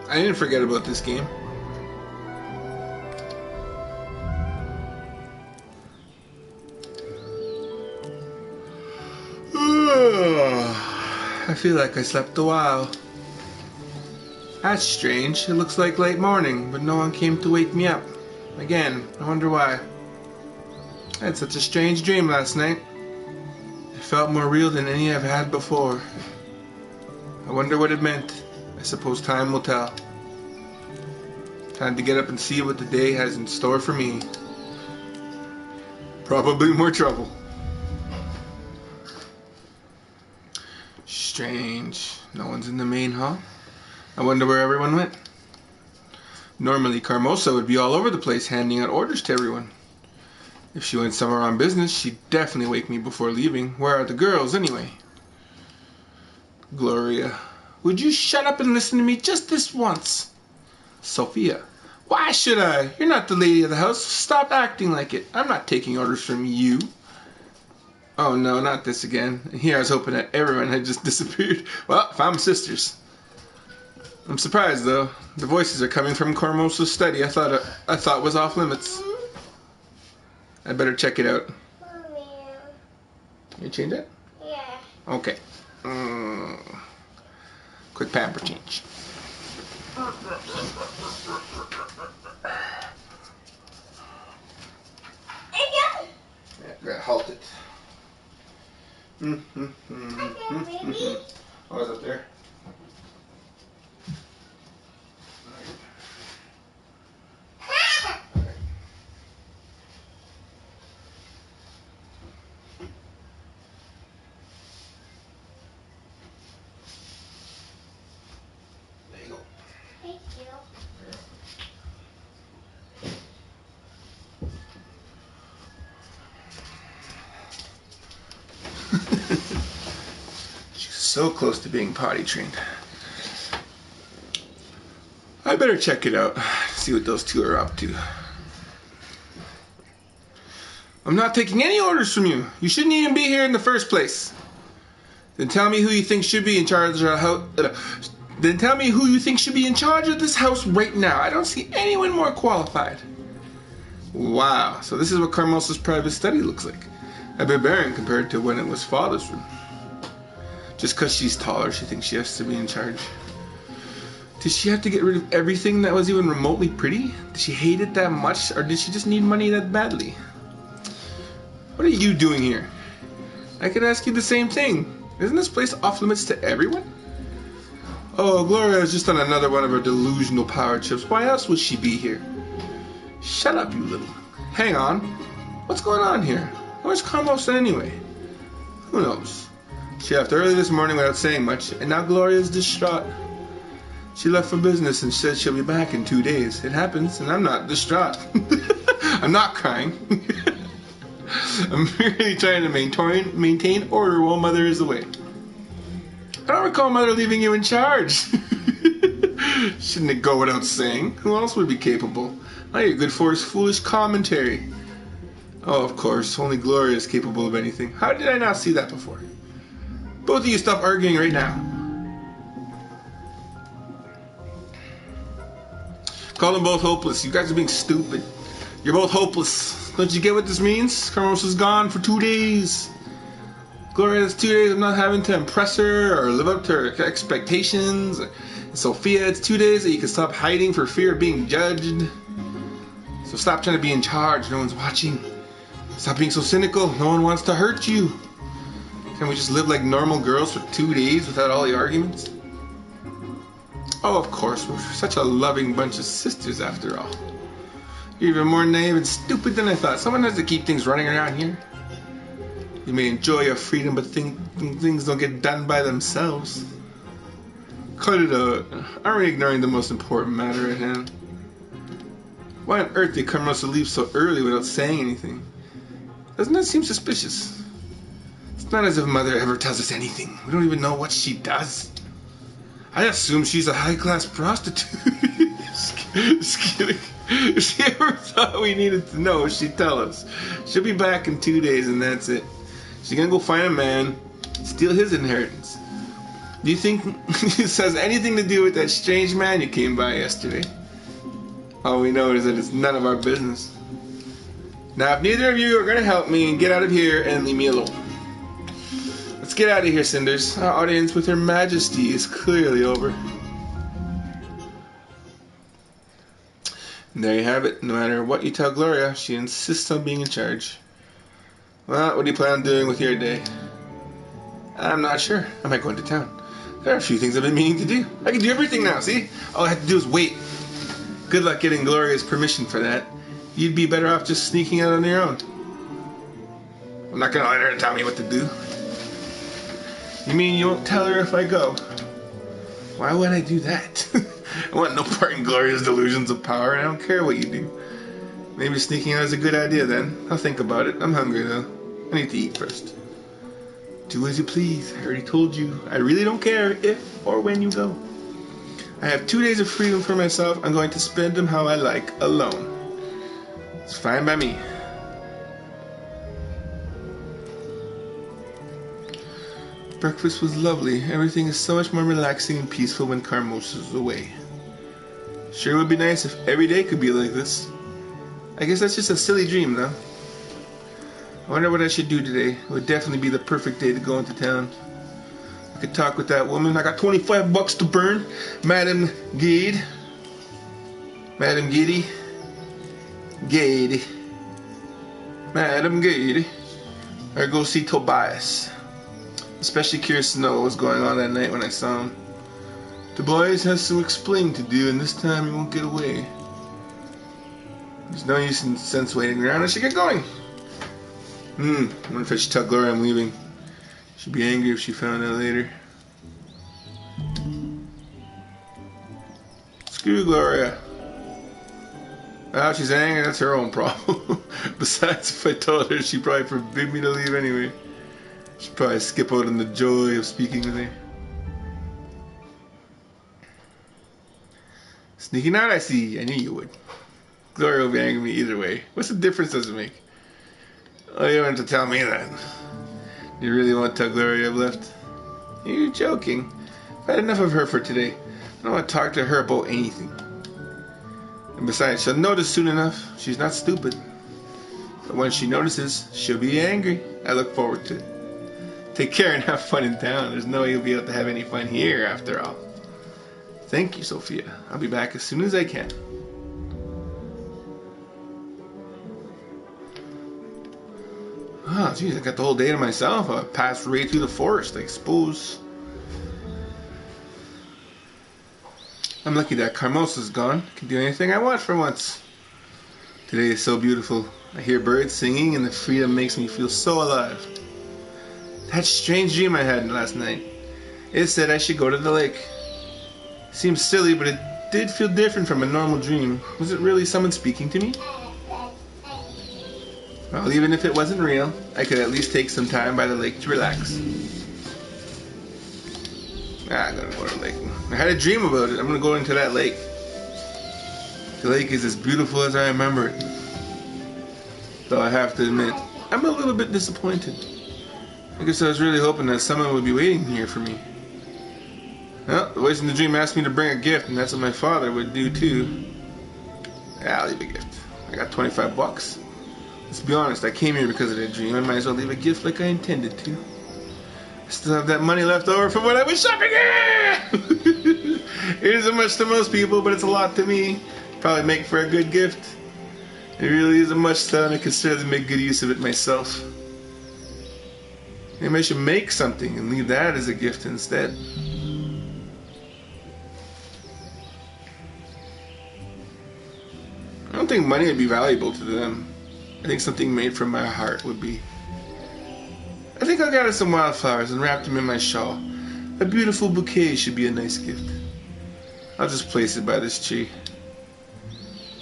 I didn't forget about this game. I feel like I slept a while. That's strange. It looks like late morning, but no one came to wake me up. Again, I wonder why. I had such a strange dream last night. It felt more real than any I've had before. I wonder what it meant. I suppose time will tell. Time to get up and see what the day has in store for me. Probably more trouble. Strange. No one's in the main hall. I wonder where everyone went. Normally Carmosa would be all over the place handing out orders to everyone. If she went somewhere on business, she'd definitely wake me before leaving. Where are the girls anyway? Gloria. Would you shut up and listen to me just this once? Sophia. Why should I? You're not the lady of the house. Stop acting like it. I'm not taking orders from you. Oh no, not this again. And here I was hoping that everyone had just disappeared. Well, found sisters. I'm surprised though. The voices are coming from Carmosa's study. I thought it was off limits. I better check it out. You change it? Yeah. Okay. Quick pamper change. Yeah, gotta halt it. Oh, it's up there. There you go. Thank you. She's so close to being potty trained. I better check it out, see what those two are up to. I'm not taking any orders from you. You shouldn't even be here in the first place. Then tell me who you think should be in charge of the house. Then tell me who you think should be in charge of this house right now. I don't see anyone more qualified. Wow, so this is what Carmosa's private study looks like. A bit barren compared to when it was Father's room. Just because she's taller, she thinks she has to be in charge. Did she have to get rid of everything that was even remotely pretty? Did she hate it that much, or did she just need money that badly? What are you doing here? I could ask you the same thing. Isn't this place off limits to everyone? Oh, Gloria is just on another one of her delusional power trips. Why else would she be here? Shut up, you little. Hang on. What's going on here? Where's Carmosa anyway? Who knows? She left early this morning without saying much, and now Gloria's distraught. She left for business and said she'll be back in 2 days. It happens, and I'm not distraught. I'm not crying. I'm really trying to maintain order while Mother is away. I don't recall Mother leaving you in charge. Shouldn't it go without saying? Who else would be capable? All you're good for is foolish commentary. Oh, of course, only Gloria is capable of anything. How did I not see that before? Both of you stop arguing right now. Call them both hopeless. You guys are being stupid. You're both hopeless. Don't you get what this means? Carmosa's gone for 2 days. Gloria has 2 days of not having to impress her or live up to her expectations. And Sophia, it's 2 days that you can stop hiding for fear of being judged. So stop trying to be in charge. No one's watching. Stop being so cynical. No one wants to hurt you. Can we just live like normal girls for 2 days without all the arguments? Oh, of course. We're such a loving bunch of sisters after all. You're even more naive and stupid than I thought. Someone has to keep things running around here. You may enjoy your freedom, but things don't get done by themselves. Cut it out. Aren't we ignoring the most important matter at hand? Why on earth did Carmosa leave so early without saying anything? Doesn't that seem suspicious? It's not as if Mother ever tells us anything. We don't even know what she does. I assume she's a high-class prostitute. Just kidding. If she ever thought we needed to know, she'd tell us. She'll be back in 2 days and that's it. She's gonna go find a man, steal his inheritance. Do you think this has anything to do with that strange man you came by yesterday? All we know is that it's none of our business. Now, if neither of you are going to help me, get out of here and leave me alone. Let's get out of here, Cinders. Our audience with Her Majesty is clearly over. And there you have it. No matter what you tell Gloria, she insists on being in charge. Well, what do you plan on doing with your day? I'm not sure. I might go into town. There are a few things I've been meaning to do. I can do everything now, see? All I have to do is wait. Good luck getting Gloria's permission for that. You'd be better off just sneaking out on your own. I'm not gonna let her tell me what to do. You mean you won't tell her if I go? Why would I do that? I want no part in Gloria's delusions of power, and I don't care what you do. Maybe sneaking out is a good idea then. I'll think about it. I'm hungry though. I need to eat first. Do as you please. I already told you. I really don't care if or when you go. I have 2 days of freedom for myself. I'm going to spend them how I like, alone. It's fine by me. Breakfast was lovely. Everything is so much more relaxing and peaceful when Carmos is away. Sure would be nice if every day could be like this. I guess that's just a silly dream, though. I wonder what I should do today. It would definitely be the perfect day to go into town. I could talk with that woman. I got 25 bucks to burn. Madam Gade. Madam Gade. Gade. Madam Gade. Or go see Tobias. Especially curious to know what was going on that night when I saw him. Tobias has some explaining to do, and this time he won't get away. There's no use in sense waiting around. I should get going. I wonder if I should tell Gloria I'm leaving. She'd be angry if she found out later. Screw Gloria. Well, she's angry, that's her own problem. Besides, if I told her, she'd probably forbid me to leave anyway. She'd probably skip out on the joy of speaking with me. Sneaking out, I see. I knew you would. Gloria will be angry at me either way. What's the difference does it make? Oh, you don't have to tell me that. You really won't tell Gloria I've left? You're joking. I've had enough of her for today. I don't want to talk to her about anything. And besides, she'll notice soon enough. She's not stupid. But when she notices, she'll be angry. I look forward to it. Take care and have fun in town. There's no way you'll be able to have any fun here after all. Thank you, Sophia. I'll be back as soon as I can. Oh, geez, I got the whole day to myself. I passed right through the forest, I suppose. I'm lucky that Carmos is gone. I can do anything I want for once. Today is so beautiful. I hear birds singing and the freedom makes me feel so alive. That strange dream I had last night. It said I should go to the lake. Seems silly, but it did feel different from a normal dream. Was it really someone speaking to me? Well, even if it wasn't real, I could at least take some time by the lake to relax. I'm gonna go to the lake. I had a dream about it. I'm gonna go into that lake. The lake is as beautiful as I remember it. Though I have to admit, I'm a little bit disappointed. I guess I was really hoping that someone would be waiting here for me. Well, the voice in the dream asked me to bring a gift, and that's what my father would do too. Yeah, I'll leave a gift. I got 25 bucks. Let's be honest, I came here because of that dream. I might as well leave a gift like I intended to. I still have that money left over from when I was shopping. It isn't much to most people, but it's a lot to me. Probably make for a good gift. It really isn't much time. I consider to make good use of it myself. Maybe I should make something and leave that as a gift instead. I don't think money would be valuable to them. I think something made from my heart would be. I think I got her some wildflowers and wrapped them in my shawl. A beautiful bouquet should be a nice gift. I'll just place it by this tree.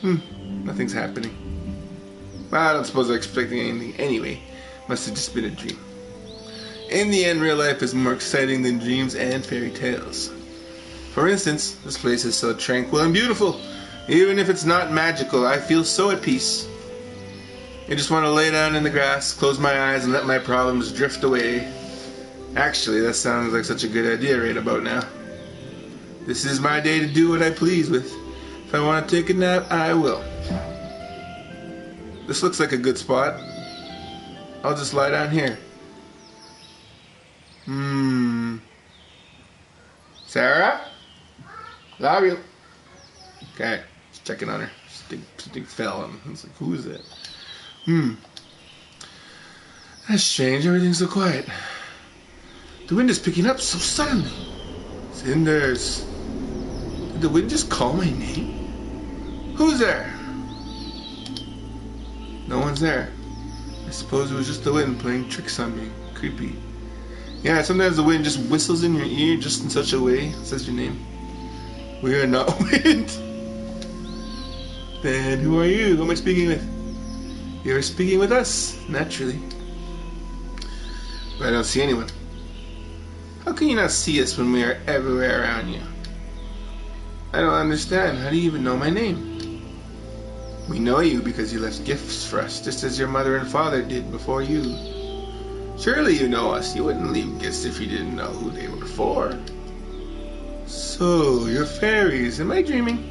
Nothing's happening. Well, I don't suppose I'm expecting anything anyway. Must have just been a dream. In the end, real life is more exciting than dreams and fairy tales. For instance, this place is so tranquil and beautiful. Even if it's not magical, I feel so at peace. I just want to lay down in the grass, close my eyes, and let my problems drift away. Actually, that sounds like such a good idea right about now. This is my day to do what I please with. If I want to take a nap, I will. This looks like a good spot. I'll just lie down here. Sarah? Love you. Okay, just checking on her. Something fell and I was like, who is it? That's strange, everything's so quiet. The wind is picking up so suddenly. Cinders. Did the wind just call my name? Who's there? No one's there. I suppose it was just the wind playing tricks on me. Creepy. Yeah, sometimes the wind just whistles in your ear just in such a way. It says your name. We are not wind. Then who are you? Who am I speaking with? You're speaking with us, naturally. But I don't see anyone. How can you not see us when we are everywhere around you? I don't understand. How do you even know my name? We know you because you left gifts for us, just as your mother and father did before you. Surely you know us. You wouldn't leave gifts if you didn't know who they were for. So, you're fairies. Am I dreaming?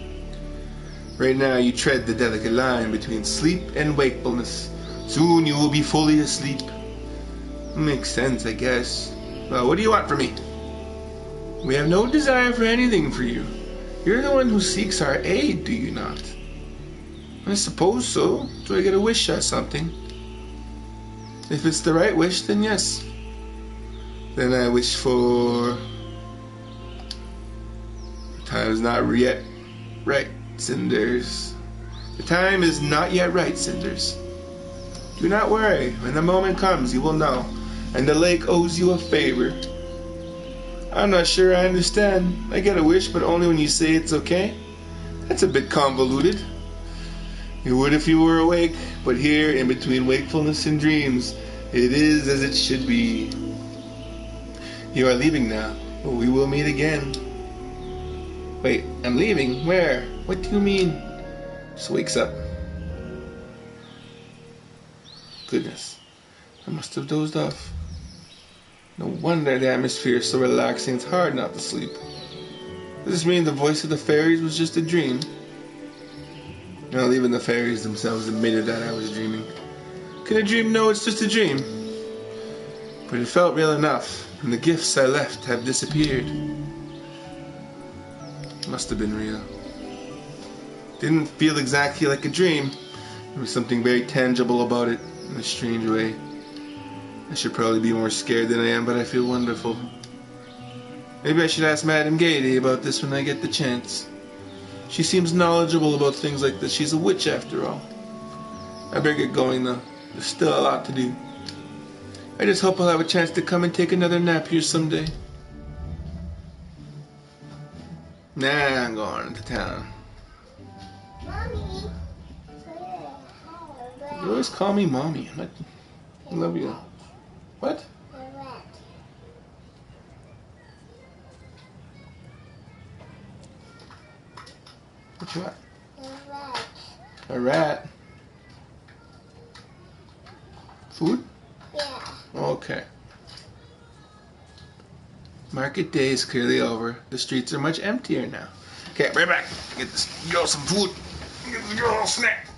Right now you tread the delicate line between sleep and wakefulness. Soon you will be fully asleep. Makes sense, I guess. Well, what do you want from me? We have no desire for anything for you. You're the one who seeks our aid, do you not? I suppose so. Do I get a wish or something? If it's the right wish, then yes. Then I wish for... The time is not yet right, Cinders. The time is not yet right, Cinders. Do not worry. When the moment comes, you will know. And the lake owes you a favor. I'm not sure I understand. I get a wish, but only when you say it's okay. That's a bit convoluted. You would if you were awake, but here, in between wakefulness and dreams, it is as it should be. You are leaving now, but we will meet again. Wait, I'm leaving? Where? What do you mean? Just wakes up. Goodness, I must have dozed off. No wonder the atmosphere is so relaxing, it's hard not to sleep. Does this mean the voice of the fairies was just a dream? Well, even the fairies themselves admitted that I was dreaming. Can a dream know it's just a dream? But it felt real enough, and the gifts I left have disappeared. Must have been real. Didn't feel exactly like a dream. There was something very tangible about it, in a strange way. I should probably be more scared than I am, but I feel wonderful. Maybe I should ask Madame Gaiety about this when I get the chance. She seems knowledgeable about things like this. She's a witch after all. I better get going though. There's still a lot to do. I just hope I'll have a chance to come and take another nap here someday. Nah, I'm going to town. Mommy. You always call me mommy. I love you. What? What you want? A rat. Food? Yeah. Okay. Market day is clearly over. The streets are much emptier now. Okay, right back. Get this girl some food. Get this girl a snack.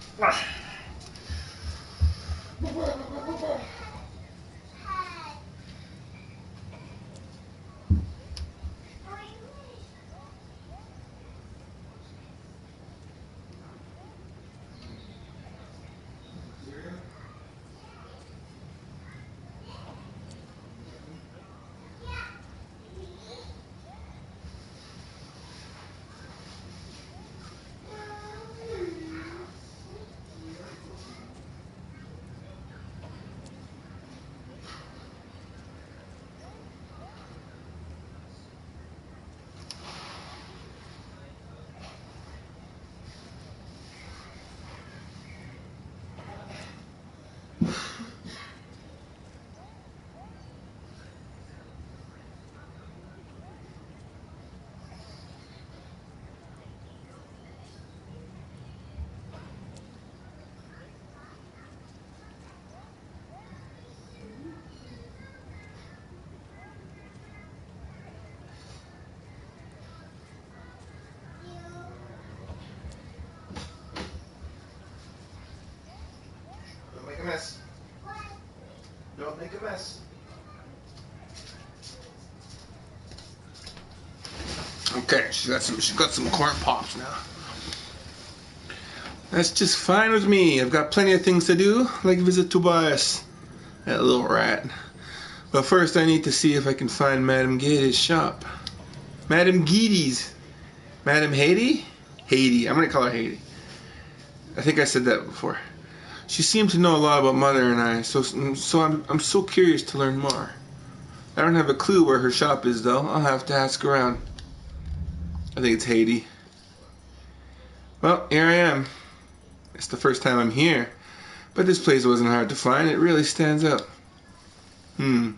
There, she got some corn pops now. That's just fine with me. I've got plenty of things to do, like visit Tobias, that little rat. But first I need to see if I can find Madame Gady's shop. Madame Gady's. Madame Haiti? Haiti. I'm going to call her Haiti. I think I said that before. She seemed to know a lot about Mother and I, so I'm so curious to learn more. I don't have a clue where her shop is, though. I'll have to ask around. I think it's Haiti. Well, here I am. It's the first time I'm here, but this place wasn't hard to find. It really stands out. I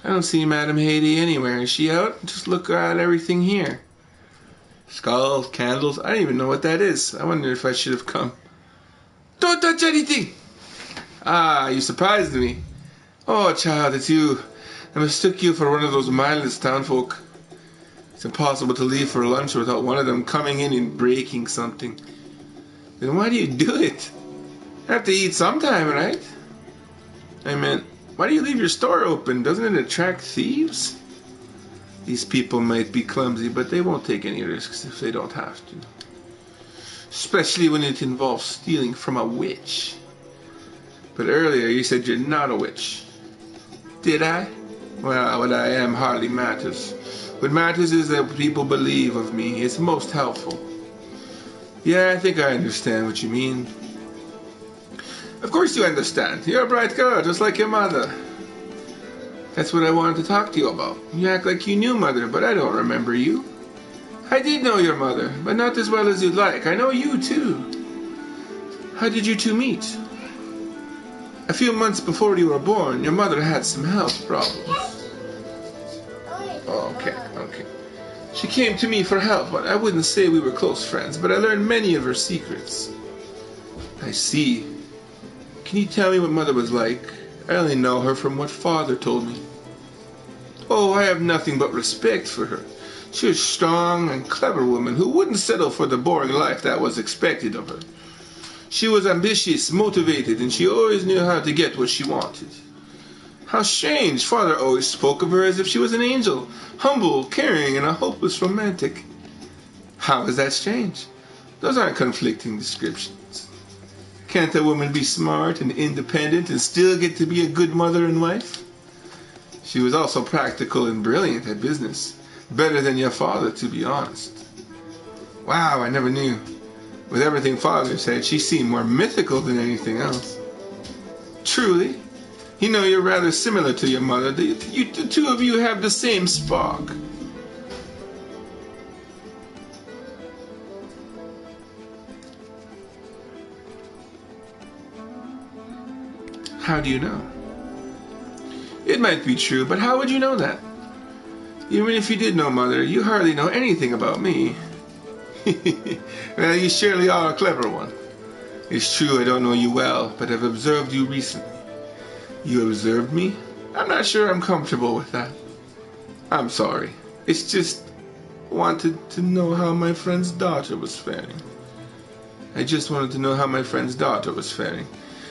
don't see Madame Haiti anywhere. Is she out? Just look at everything here. Skulls, candles. I don't even know what that is. I wonder if I should have come. Don't touch anything! Ah, you surprised me. Oh, child, it's you. I mistook you for one of those mindless townfolk. It's impossible to leave for lunch without one of them coming in and breaking something. Then why do you do it? You have to eat sometime, right? I meant, why do you leave your store open? Doesn't it attract thieves? These people might be clumsy, but they won't take any risks if they don't have to. Especially when it involves stealing from a witch. But earlier you said you're not a witch. Did I? Well, what I am hardly matters. What matters is that people believe of me. It's most helpful. Yeah, I think I understand what you mean. Of course you understand. You're a bright girl, just like your mother. That's what I wanted to talk to you about. You act like you knew Mother, but I don't remember you. I did know your mother, but not as well as you'd like. I know you, too. How did you two meet? A few months before you were born, your mother had some health problems. Oh, okay. She came to me for help, but I wouldn't say we were close friends, but I learned many of her secrets. I see. Can you tell me what Mother was like? I only know her from what Father told me. Oh, I have nothing but respect for her. She was a strong and clever woman who wouldn't settle for the boring life that was expected of her. She was ambitious, motivated, and she always knew how to get what she wanted. How strange! Father always spoke of her as if she was an angel, humble, caring, and a hopeless romantic. How is that strange? Those aren't conflicting descriptions. Can't a woman be smart and independent and still get to be a good mother and wife? She was also practical and brilliant at business. Better than your father, to be honest. Wow, I never knew. With everything Father said, she seemed more mythical than anything else. Truly? You know, you're rather similar to your mother. The two of you have the same spark. How do you know? It might be true, but how would you know that? Even if you did know Mother, you hardly know anything about me. Well, you surely are a clever one. It's true I don't know you well, but I've observed you recently. You observed me? I'm not sure I'm comfortable with that. I'm sorry. It's just wanted to know how my friend's daughter was faring. I just wanted to know how my friend's daughter was faring.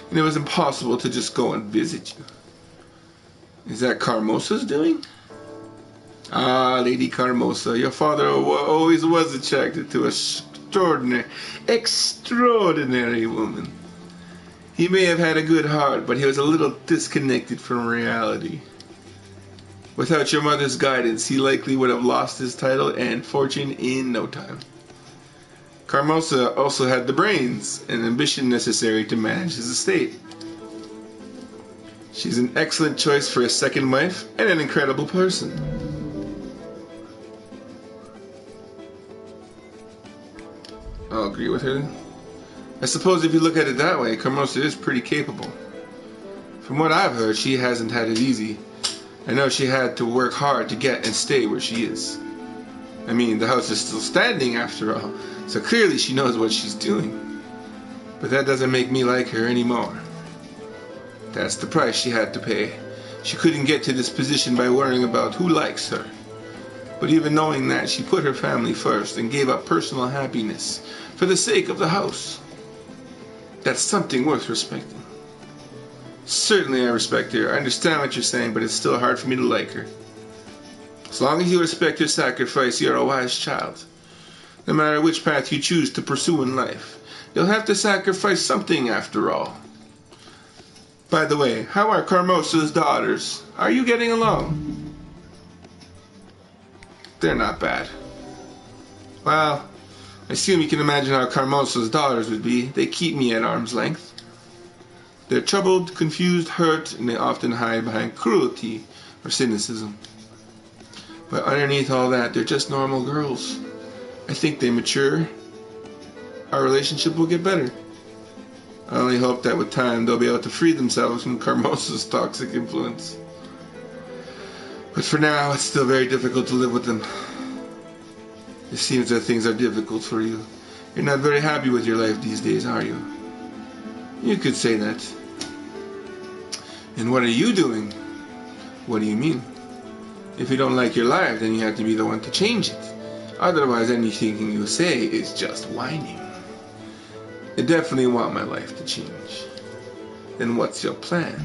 And it was impossible to just go and visit you. Is that Carmosa's doing? Ah, Lady Carmosa, your father always was attracted to an extraordinary woman. He may have had a good heart, but he was a little disconnected from reality. Without your mother's guidance, he likely would have lost his title and fortune in no time. Carmosa also had the brains and ambition necessary to manage his estate. She's an excellent choice for a second wife and an incredible person. I'll agree with her. I suppose if you look at it that way, Carmosa is pretty capable. From what I've heard, she hasn't had it easy. I know she had to work hard to get and stay where she is. I mean, the house is still standing after all, so clearly she knows what she's doing. But that doesn't make me like her anymore. That's the price she had to pay. She couldn't get to this position by worrying about who likes her. But even knowing that, she put her family first and gave up personal happiness for the sake of the house. That's something worth respecting. Certainly I respect her. I understand what you're saying, but it's still hard for me to like her. As long as you respect your sacrifice, you're a wise child. No matter which path you choose to pursue in life, you'll have to sacrifice something after all. By the way, how are Carmosa's daughters? Are you getting along? They're not bad. Well, I assume you can imagine how Carmosa's daughters would be. They keep me at arm's length. They're troubled, confused, hurt, and they often hide behind cruelty or cynicism. But underneath all that, they're just normal girls. I think they mature. Our relationship will get better. I only hope that with time they'll be able to free themselves from Carmosa's toxic influence. But for now, it's still very difficult to live with them. It seems that things are difficult for you. You're not very happy with your life these days, are you? You could say that. And what are you doing? What do you mean? If you don't like your life, then you have to be the one to change it. Otherwise, anything you say is just whining. I definitely want my life to change. Then what's your plan?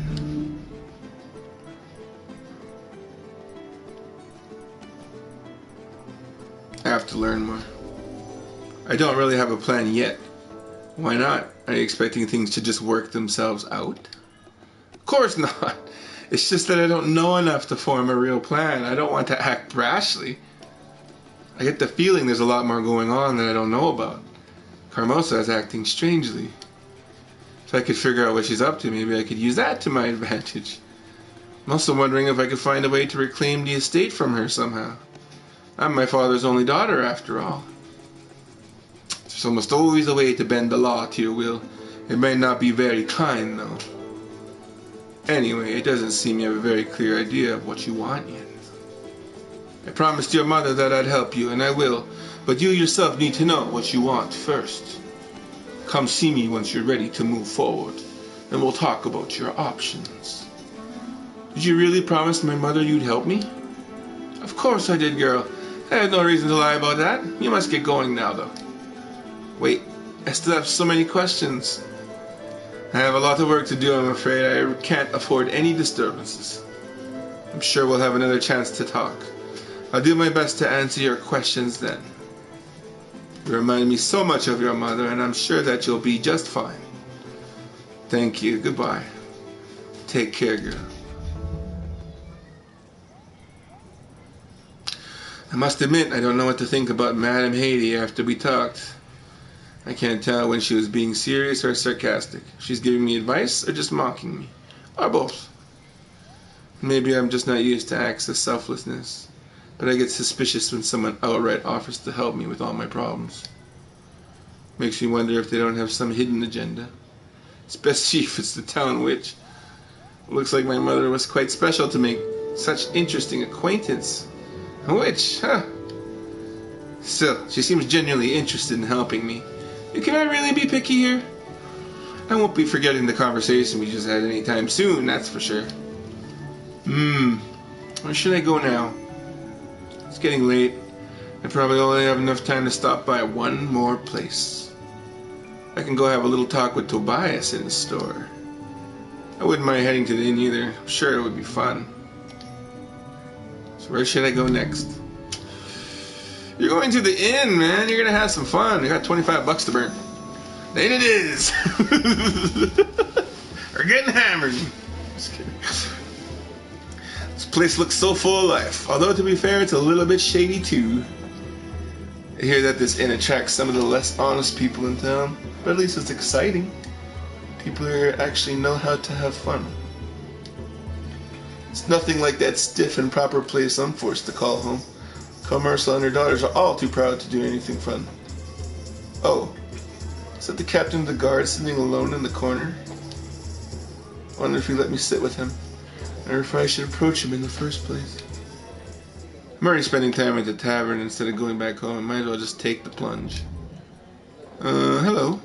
I have to learn more. I don't really have a plan yet. Why not? Are you expecting things to just work themselves out? Of course not. It's just that I don't know enough to form a real plan. I don't want to act brashly. I get the feeling there's a lot more going on that I don't know about. Carmosa is acting strangely. If I could figure out what she's up to, maybe I could use that to my advantage. I'm also wondering if I could find a way to reclaim the estate from her somehow. I'm my father's only daughter, after all. There's almost always a way to bend the law to your will. It may not be very kind, though. Anyway, it doesn't seem you have a very clear idea of what you want yet. I promised your mother that I'd help you, and I will. But you yourself need to know what you want first. Come see me once you're ready to move forward, and we'll talk about your options. Did you really promise my mother you'd help me? Of course I did, girl. I had no reason to lie about that. You must get going now, though. Wait, I still have so many questions. I have a lot of work to do, I'm afraid. I can't afford any disturbances. I'm sure we'll have another chance to talk. I'll do my best to answer your questions then. You remind me so much of your mother, and I'm sure that you'll be just fine. Thank you. Goodbye. Take care, girl. I must admit, I don't know what to think about Madame Haiti after we talked. I can't tell when she was being serious or sarcastic. She's giving me advice or just mocking me. Or both. Maybe I'm just not used to acts of selflessness. But I get suspicious when someone outright offers to help me with all my problems. Makes me wonder if they don't have some hidden agenda. Especially if it's the town witch. Looks like my mother was quite special to make such interesting acquaintance. A witch, huh? Still, she seems genuinely interested in helping me. Can I really be picky here? I won't be forgetting the conversation we just had anytime soon, that's for sure. Where should I go now? It's getting late. I probably only have enough time to stop by one more place. I can go have a little talk with Tobias in the store. I wouldn't mind heading to the inn either. I'm sure it would be fun. So where should I go next? You're going to the inn, man. You're gonna have some fun. You got $25 to burn. Then it is. We're getting hammered. Just kidding. This place looks so full of life. Although, to be fair, it's a little bit shady too. I hear that this inn attracts some of the less honest people in town, but at least it's exciting. People here actually know how to have fun. It's nothing like that stiff and proper place I'm forced to call home. Carmosa and her daughters are all too proud to do anything fun. Oh, is that the captain of the guard sitting alone in the corner? I wonder if he let me sit with him, or if I should approach him in the first place. I'm already spending time at the tavern instead of going back home. I might as well just take the plunge. Hello.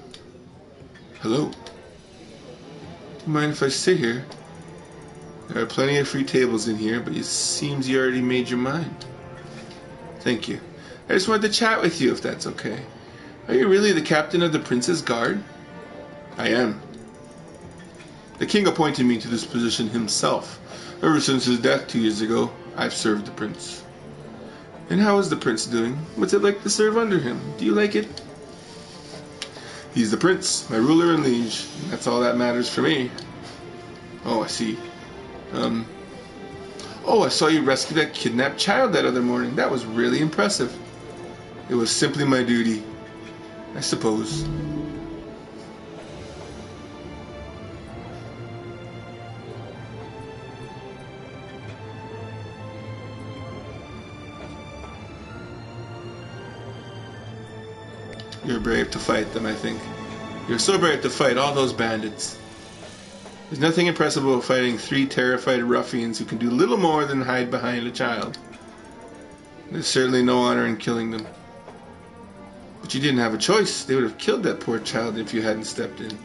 Hello. Do you mind if I sit here? There are plenty of free tables in here, but it seems you already made your mind. Thank you. I just wanted to chat with you, if that's okay. Are you really the captain of the Prince's Guard? I am. The king appointed me to this position himself. Ever since his death 2 years ago, I've served the prince. And how is the prince doing? What's it like to serve under him? Do you like it? He's the prince, my ruler and liege. That's all that matters for me. Oh, I see. Oh, I saw you rescue that kidnapped child that other morning. That was really impressive. It was simply my duty, I suppose. You're brave to fight them, I think. You're so brave to fight all those bandits. There's nothing impressive about fighting 3 terrified ruffians who can do little more than hide behind a child. There's certainly no honor in killing them. But you didn't have a choice. They would have killed that poor child if you hadn't stepped in.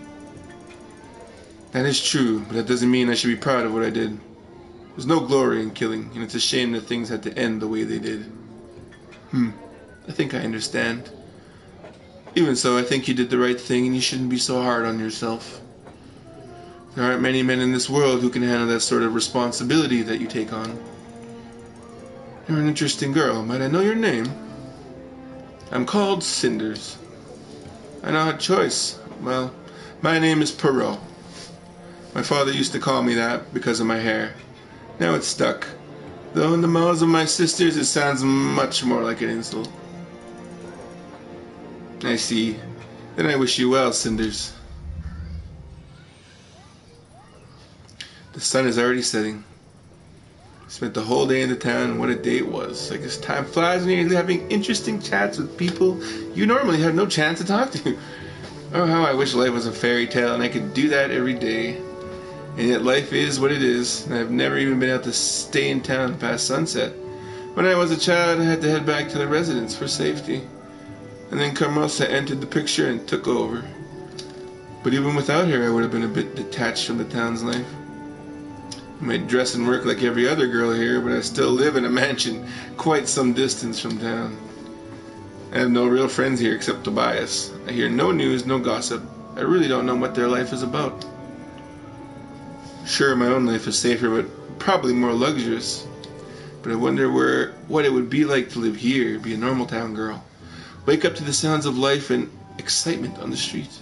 That is true, but that doesn't mean I should be proud of what I did. There's no glory in killing, and it's a shame that things had to end the way they did. I think I understand. Even so, I think you did the right thing, and you shouldn't be so hard on yourself. There aren't many men in this world who can handle that sort of responsibility that you take on. You're an interesting girl. Might I know your name? I'm called Cinders. I now had a choice. Well, my name is Perot. My father used to call me that because of my hair. Now it's stuck. Though in the mouths of my sisters it sounds much more like an insult. I see. Then I wish you well, Cinders. The sun is already setting. Spent the whole day in the town, and what a day it was. I guess time flies when you're having interesting chats with people you normally have no chance to talk to. Oh, how I wish life was a fairy tale and I could do that every day. And yet life is what it is, and I've never even been able to stay in town past sunset. When I was a child, I had to head back to the residence for safety. And then Carmosa entered the picture and took over. But even without her, I would have been a bit detached from the town's life. I might dress and work like every other girl here, but I still live in a mansion quite some distance from town. I have no real friends here except Tobias. I hear no news, no gossip. I really don't know what their life is about. Sure, my own life is safer, but probably more luxurious. But I wonder what it would be like to live here, be a normal town girl. Wake up to the sounds of life and excitement on the street.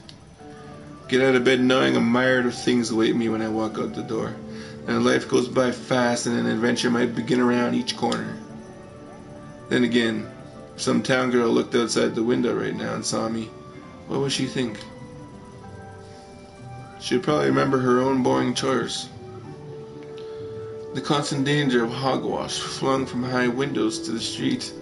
Get out of bed knowing a myriad of things await me when I walk out the door. And life goes by fast and an adventure might begin around each corner. Then again, if some town girl looked outside the window right now and saw me, what would she think? She'd probably remember her own boring chores. The constant danger of hogwash flung from high windows to the street.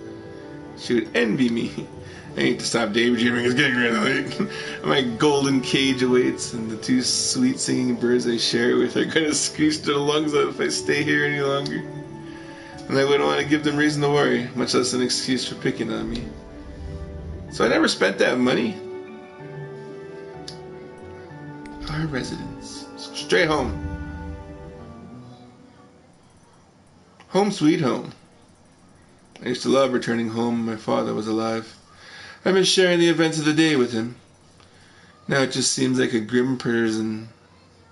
She would envy me. I need to stop daydreaming. It's getting really late. My golden cage awaits, and the 2 sweet singing birds I share with are going to screech their lungs out if I stay here any longer. And I wouldn't want to give them reason to worry, much less an excuse for picking on me. So I never spent that money. Our residence. Straight home. Home sweet home. I used to love returning home when my father was alive. I miss sharing the events of the day with him. Now it just seems like a grim prison.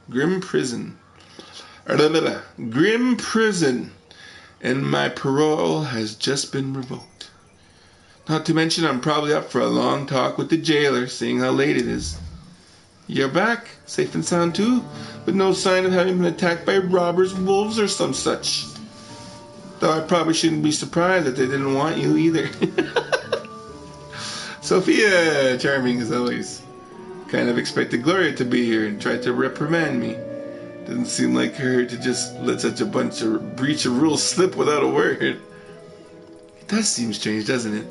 Grim prison. Grim prison. And my parole has just been revoked. Not to mention I'm probably up for a long talk with the jailer, seeing how late it is. You're back, safe and sound too, with no sign of having been attacked by robbers, wolves, or some such. Though I probably shouldn't be surprised that they didn't want you either. Sophia, charming as always. Kind of expected Gloria to be here and tried to reprimand me. Doesn't seem like her to just let such a bunch of breach of rules slip without a word. It does seem strange, doesn't it?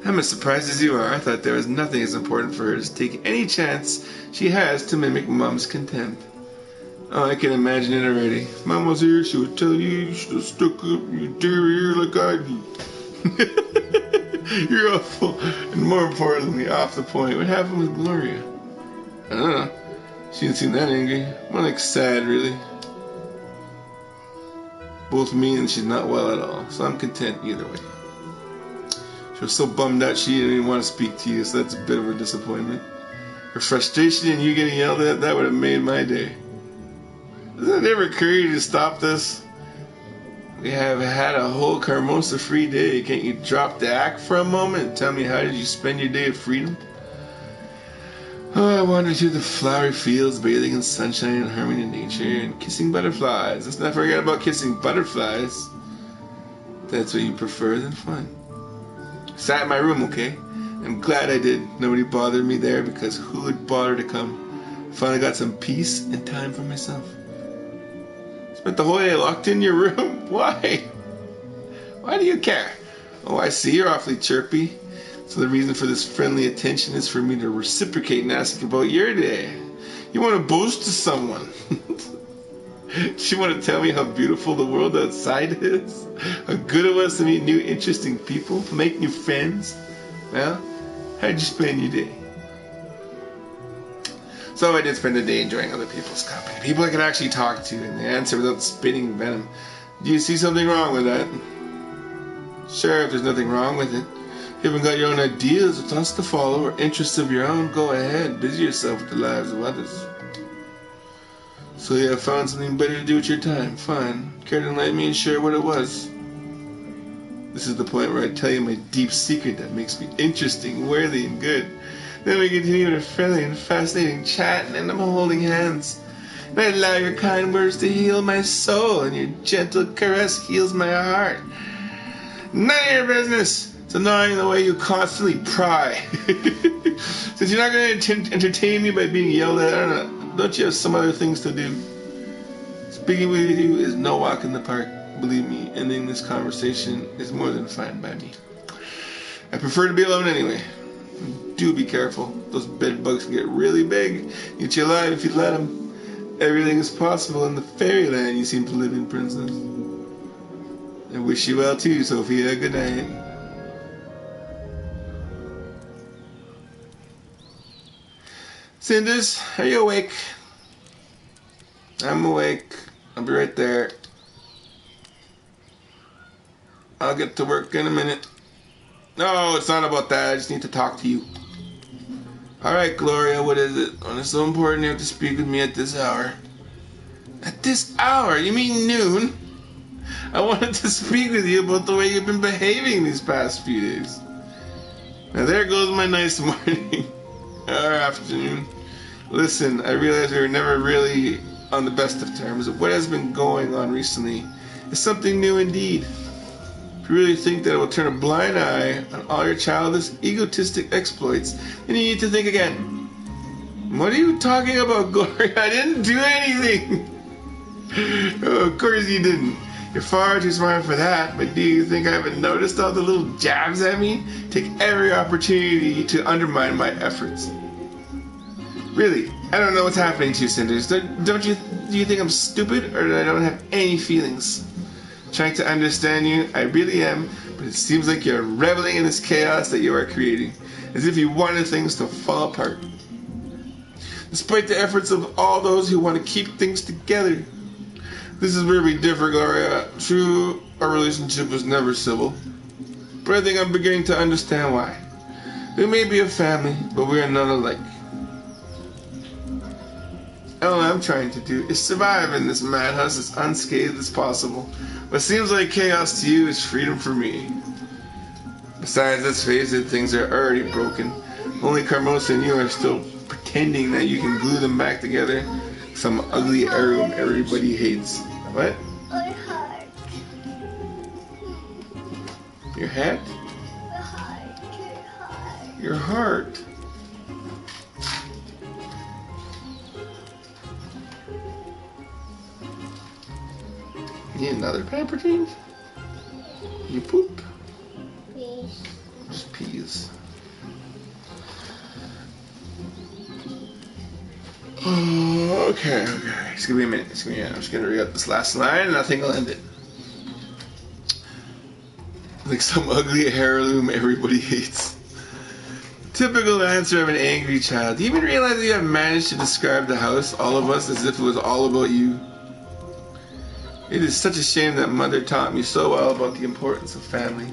I'm as surprised as you are. I thought there was nothing as important for her to take any chance she has to mimic Mom's contempt. Oh, I can imagine it already. If Mom was here, she would tell you should have stuck up your dear ear like I do. You're awful. And more importantly, off the point. What happened with Gloria? I don't know. She didn't seem that angry. More like sad, really. Both mean and she's not well at all. So I'm content either way. She was so bummed out she didn't even want to speak to you, so that's a bit of a disappointment. Her frustration and you getting yelled at, that would have made my day. Doesn't it ever occur to you to stop this? We have had a whole Carmosa free day. Can't you drop the act for a moment and tell me how did you spend your day of freedom? Oh, I wandered through the flowery fields, bathing in sunshine and harmony in nature, and kissing butterflies. Let's not forget about kissing butterflies. That's what you prefer, then fine. Sat in my room, okay? I'm glad I did. Nobody bothered me there because who would bother to come? Finally got some peace and time for myself. Spent the whole day locked in your room? Why? Why do you care? Oh, I see you're awfully chirpy. So the reason for this friendly attention is for me to reciprocate and ask about your day. You want to boast to someone. You want to tell me how beautiful the world outside is? How good it was to meet new interesting people, make new friends? Well, how'd you spend your day? So I did spend the day enjoying other people's company. People I could actually talk to and answer without spitting venom. Do you see something wrong with that? Sure, if there's nothing wrong with it. You haven't got your own ideas or thoughts to follow or interests of your own, go ahead. Busy yourself with the lives of others. So you have found something better to do with your time. Fine. Care to enlighten me and share what it was? This is the point where I tell you my deep secret that makes me interesting, worthy, and good. Then we continue in a friendly and fascinating chat and end up holding hands. And I allow your kind words to heal my soul and your gentle caress heals my heart. None of your business! It's annoying the way you constantly pry. Since you're not going to entertain me by being yelled at, I don't know, don't you have some other things to do? Speaking with you is no walk in the park. Believe me, ending this conversation is more than fine by me. I prefer to be alone anyway. Do be careful. Those bed bugs can get really big. Eat you alive if you let them. Everything is possible in the fairyland you seem to live in, princess. I wish you well too, Sophia. Good night. Cinders, are you awake? I'm awake. I'll be right there. I'll get to work in a minute. No, it's not about that. I just need to talk to you. Alright, Gloria, what is it? When it's so important you have to speak with me at this hour. At this hour? You mean noon? I wanted to speak with you about the way you've been behaving these past few days. Now there goes my nice morning. Or afternoon. Listen, I realize we were never really on the best of terms. What has been going on recently is something new indeed. If you really think that it will turn a blind eye on all your childish, egotistic exploits, then you need to think again. What are you talking about, Gloria? I didn't do anything. Oh, of course you didn't. You're far too smart for that, but do you think I haven't noticed all the little jabs at me? Take every opportunity to undermine my efforts. Really, I don't know what's happening to you, Cinders. Do you think I'm stupid, or that I don't have any feelings? Trying to understand you, I really am, but it seems like you're reveling in this chaos that you are creating, as if you wanted things to fall apart. Despite the efforts of all those who want to keep things together. This is where we differ, Gloria. True, our relationship was never civil, but I think I'm beginning to understand why. We may be a family, but we are none alike. All I'm trying to do is survive in this madhouse as unscathed as possible. What seems like chaos to you is freedom for me. Besides, let's face it, things are already broken. Only Carmosa and you are still pretending that you can glue them back together. Some ugly heirloom everybody hates. What? My heart. Your hat? My heart. Your heart. Need another pamper change? You poop? Please. Just peas. Oh, okay. Just give me a minute. I'm just gonna read out this last line and I think I'll end it. Like some ugly heirloom everybody hates. Typical answer of an angry child. Do you even realize that you have managed to describe the house, all of us, as if it was all about you? It is such a shame that Mother taught me so well about the importance of family.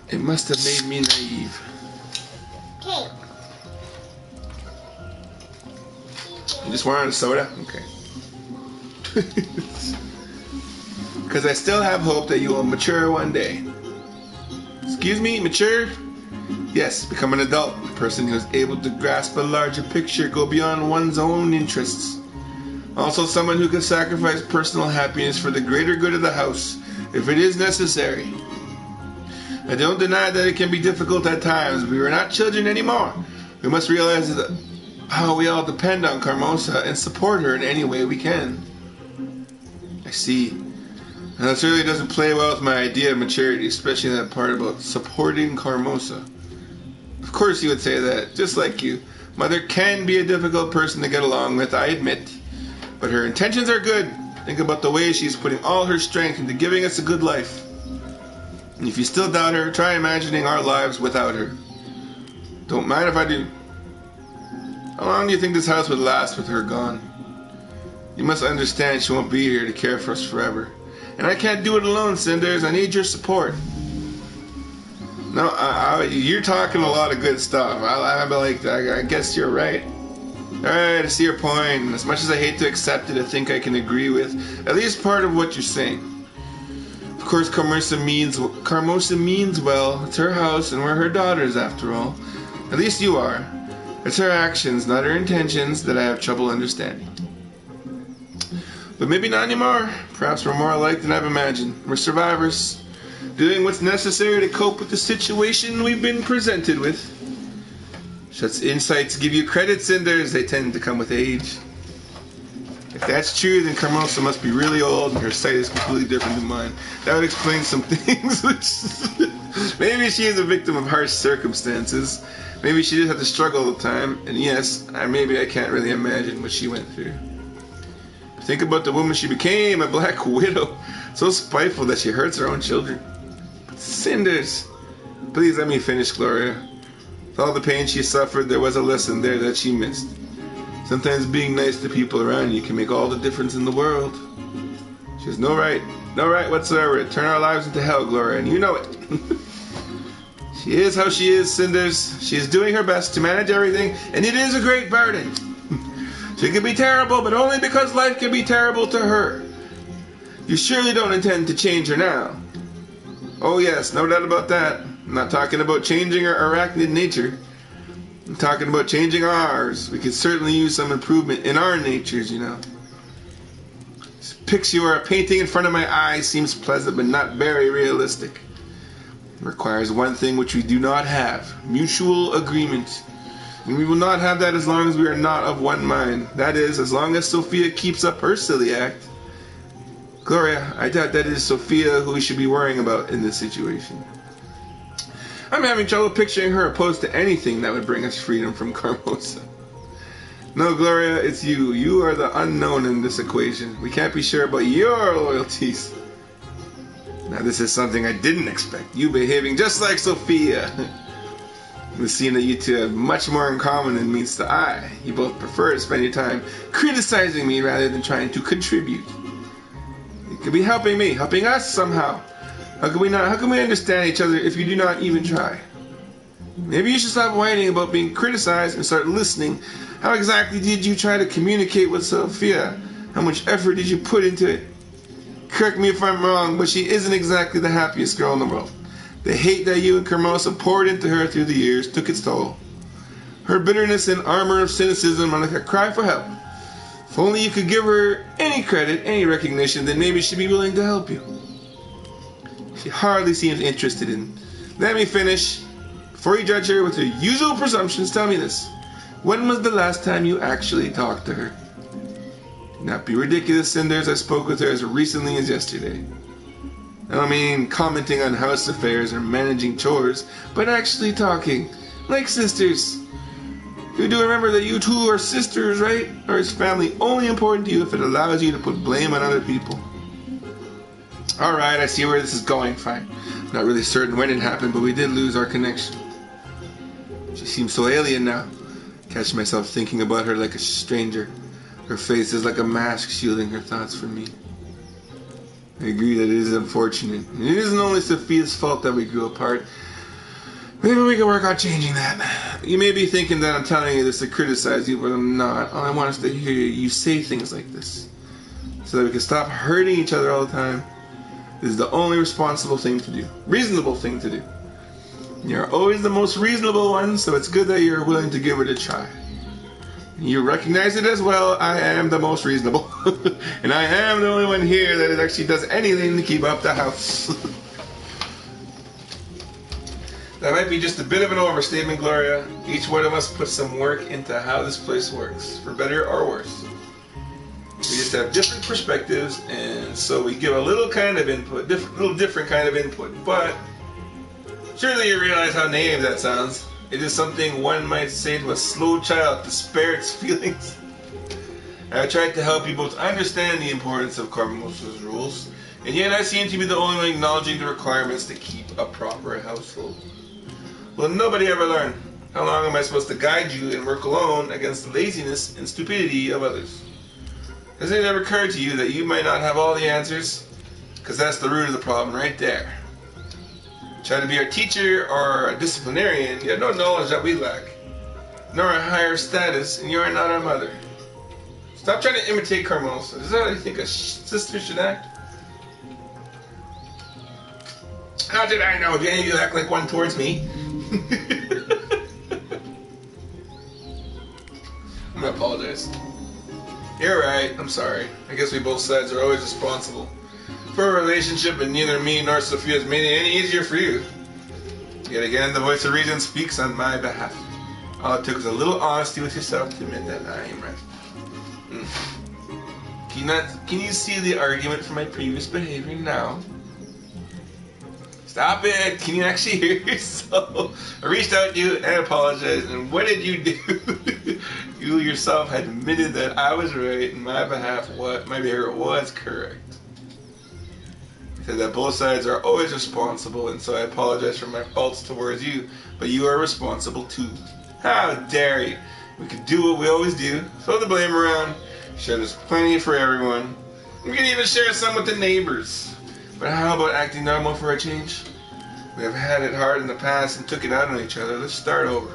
It must have made me naive. Okay. You just wanted a soda? Okay. because I still have hope that you will mature one day. Excuse me, mature? Yes, become an adult, a person who is able to grasp a larger picture, go beyond one's own interests. Also someone who can sacrifice personal happiness for the greater good of the house, if it is necessary. I don't deny that it can be difficult at times. We are not children anymore. We must realize that how we all depend on Carmosa and support her in any way we can. I see. Now, this really doesn't play well with my idea of maturity, especially that part about supporting Carmosa. Of course you would say that, just like you. Mother can be a difficult person to get along with, I admit. But her intentions are good. Think about the way she's putting all her strength into giving us a good life. And if you still doubt her, try imagining our lives without her. Don't mind if I do. How long do you think this house would last with her gone? You must understand she won't be here to care for us forever. And I can't do it alone, Cinders. I need your support. No, you're talking a lot of good stuff. I guess you're right. Alright, I see your point. And as much as I hate to accept it, I think I can agree with at least part of what you're saying. Of course, Carmosa means well. It's her house, and we're her daughters, after all. At least you are. It's her actions, not her intentions, that I have trouble understanding. But maybe not anymore. Perhaps we're more alike than I've imagined. We're survivors, doing what's necessary to cope with the situation we've been presented with. Such insights give you credit, Cinders. They tend to come with age. If that's true, then Carmosa must be really old and her sight is completely different than mine. That would explain some things, which maybe she is a victim of harsh circumstances. Maybe she did have to struggle all the time. And yes, maybe I can't really imagine what she went through. Think about the woman she became, a black widow, so spiteful that she hurts her own children. But Cinders, please let me finish, Gloria. With all the pain she suffered, there was a lesson there that she missed. Sometimes being nice to people around you can make all the difference in the world. She has no right whatsoever to turn our lives into hell, Gloria, and you know it. She is how she is, Cinders. She is doing her best to manage everything, and it is a great burden. She can be terrible, but only because life can be terrible to her. You surely don't intend to change her now. Oh yes, no doubt about that. I'm not talking about changing her arachnid nature. I'm talking about changing ours. We could certainly use some improvement in our natures, you know. This picture or a painting in front of my eyes seems pleasant, but not very realistic. It requires one thing which we do not have: mutual agreement. And we will not have that as long as we are not of one mind. That is, as long as Sophia keeps up her silly act. Gloria, I doubt that it is Sophia who we should be worrying about in this situation. I'm having trouble picturing her opposed to anything that would bring us freedom from Carmosa. No, Gloria, it's you. You are the unknown in this equation. We can't be sure about your loyalties. Now, this is something I didn't expect. You behaving just like Sophia. It seems that you two have much more in common than meets the eye. You both prefer to spend your time criticizing me rather than trying to contribute. You could be helping me, helping us somehow. How can we not? How can we understand each other if you do not even try? Maybe you should stop whining about being criticized and start listening. How exactly did you try to communicate with Sophia? How much effort did you put into it? Correct me if I'm wrong, but she isn't exactly the happiest girl in the world. The hate that you and Carmosa poured into her through the years took its toll. Her bitterness and armor of cynicism are like a cry for help. If only you could give her any credit, any recognition, then maybe she'd be willing to help you. She hardly seems interested in. Let me finish. Before you judge her with your usual presumptions, tell me this. When was the last time you actually talked to her? Do not be ridiculous, Cinders. I spoke with her as recently as yesterday. I don't mean commenting on house affairs or managing chores, but actually talking, like sisters. You do remember that you two are sisters, right? Or is family only important to you if it allows you to put blame on other people? Alright, I see where this is going, fine. I'm not really certain when it happened, but we did lose our connection. She seems so alien now. I catch myself thinking about her like a stranger. Her face is like a mask shielding her thoughts from me. I agree that it is unfortunate. And it isn't only Sophia's fault that we grew apart. Maybe we can work on changing that. You may be thinking that I'm telling you this to criticize you, but I'm not. All I want is to hear you say things like this, so that we can stop hurting each other all the time. This is the only responsible thing to do. Reasonable thing to do. You're always the most reasonable one, so it's good that you're willing to give it a try. You recognize it as well. I am the most reasonable. And I am the only one here that actually does anything to keep up the house. That might be just a bit of an overstatement, Gloria. Each one of us puts some work into how this place works, for better or worse. We just have different perspectives, and so we give a little kind of input, different kind of input. But surely you realize how naive that sounds. It is something one might say to a slow child to spare its feelings. I have tried to help you both understand the importance of Carmosa's rules, and yet I seem to be the only one acknowledging the requirements to keep a proper household. Will nobody ever learn? How long am I supposed to guide you and work alone against the laziness and stupidity of others? Has it ever occurred to you that you might not have all the answers? Because that's the root of the problem right there. Try to be our teacher or a disciplinarian, you have no knowledge that we lack, nor a higher status, and you are not our mother. Stop trying to imitate Carmosa. Is that how you think a sister should act? How did I know? Did you act like one towards me? I'm gonna apologize. You're right, I'm sorry. I guess we both sides are always responsible for a relationship, and neither me nor Sophia has made it any easier for you. Yet again, the voice of reason speaks on my behalf. All it took was a little honesty with yourself to admit that I am right. Can you see the argument for my previous behavior now? Stop it! Can you actually hear yourself? I reached out to you and apologized, and what did you do? You yourself had admitted that I was right in my behalf, what my behavior was correct. Said that both sides are always responsible, and so I apologize for my faults towards you, but you are responsible too. How dare you? We could do what we always do, throw the blame around, share there's plenty for everyone. We can even share some with the neighbors. But how about acting normal for a change? We have had it hard in the past and took it out on each other. Let's start over.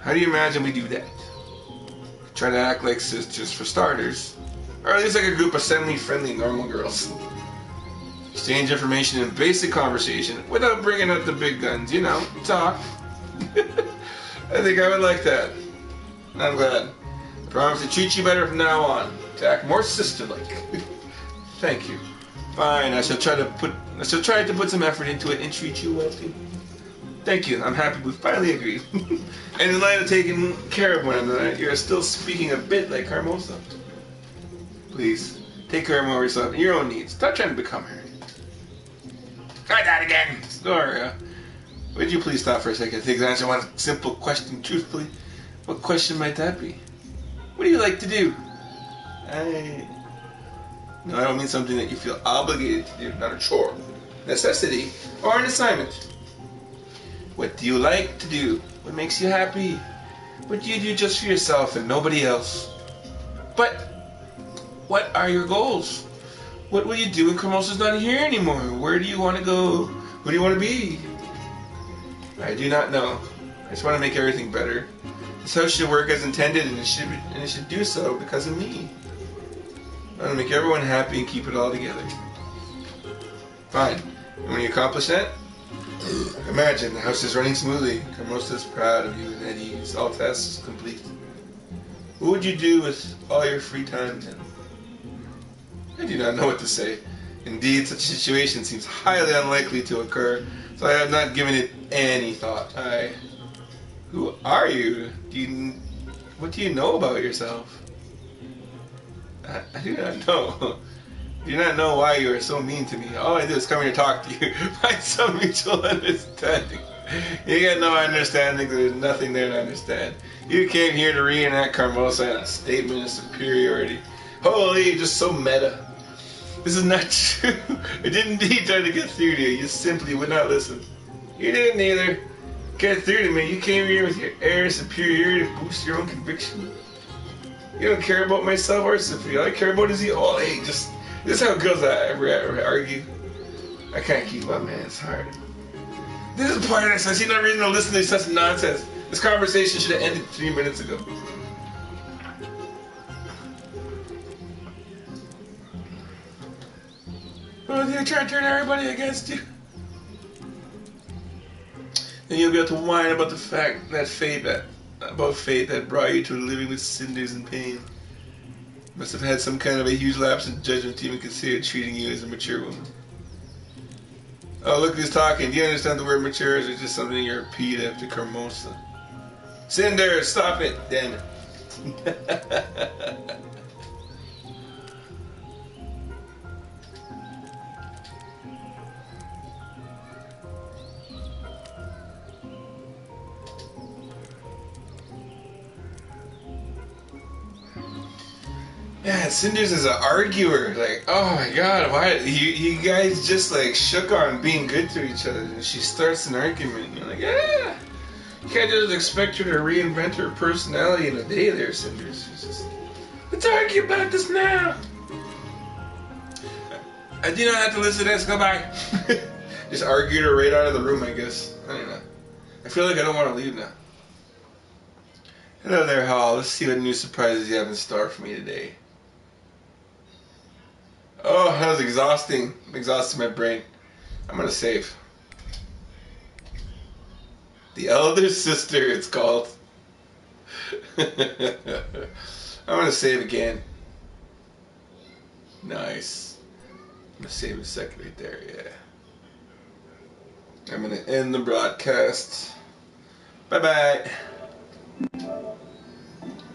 How do you imagine we do that? Try to act like sisters for starters, or at least like a group of semi-friendly normal girls. Exchange information in basic conversation without bringing up the big guns, you know, talk. I think I would like that. I'm glad. I promise to treat you better from now on, to act more sister-like. Thank you. Fine, I shall try to put some effort into it and treat you well too. Thank you. I'm happy we finally agreed. And in light of taking care of one another, you are still speaking a bit like Carmosa. Please, take care of yourself and your own needs. Stop trying to become her. Try that again. Gloria, would you please stop for a second? Think answer one simple question truthfully. What question might that be? What do you like to do? No, I don't mean something that you feel obligated to do, not a chore, necessity, or an assignment. What do you like to do? What makes you happy? What do you do just for yourself and nobody else? But what are your goals? What will you do when Carmosa's not here anymore? Where do you want to go? Who do you want to be? I do not know. I just want to make everything better. This house should work as intended, and it should do so because of me. I want to make everyone happy and keep it all together. Fine. And when you accomplish that, imagine the house is running smoothly. Carmosa's proud of you and at ease. All tasks complete. What would you do with all your free time then? I do not know what to say. Indeed, such a situation seems highly unlikely to occur, so I have not given it any thought. Who are you? What do you know about yourself? I do not know. I do not know why you are so mean to me. All I do is come here to talk to you. Find some mutual understanding. You got no understanding. There's nothing there to understand. You came here to reenact Carmosa and a statement of superiority. Holy, you're just so meta. This is not true. I did indeed try to get through to you. You simply would not listen. You didn't either get through to me. You came here with your air of superiority to boost your own conviction. You don't care about myself or Sophia. All I care about is you. Oh, hey, this is how girls ever argue. I can't keep up, man. It's hard. This is pointless. I see no reason to listen to such nonsense. This conversation should have ended 3 minutes ago. Oh, with you, trying to turn everybody against you. And you'll be able to whine about the fact that fate that brought you to living with cinders and pain. Must have had some kind of a huge lapse in judgment to even consider treating you as a mature woman. Oh, look who's talking. Do you understand the word mature, or is it just something you repeat after Carmosa? Cinders, stop it! Damn it. Yeah, Cinders is an arguer. Like, oh my god, why you guys just like shook on being good to each other, and she starts an argument. And you're like, yeah, you can't just expect her to reinvent her personality in a day, there, Cinders. It's just, let's argue about this now. I do not have to listen to this. Go back. Just argued her right out of the room, I guess. I don't know. I feel like I don't want to leave now. Hello there, Hall. Let's see what new surprises you have in store for me today. Oh, that was exhausting. I'm exhausting my brain. I'm gonna save. The elder sister, it's called. I'm gonna save again. Nice. I'm gonna save a second right there, yeah. I'm gonna end the broadcast. Bye-bye.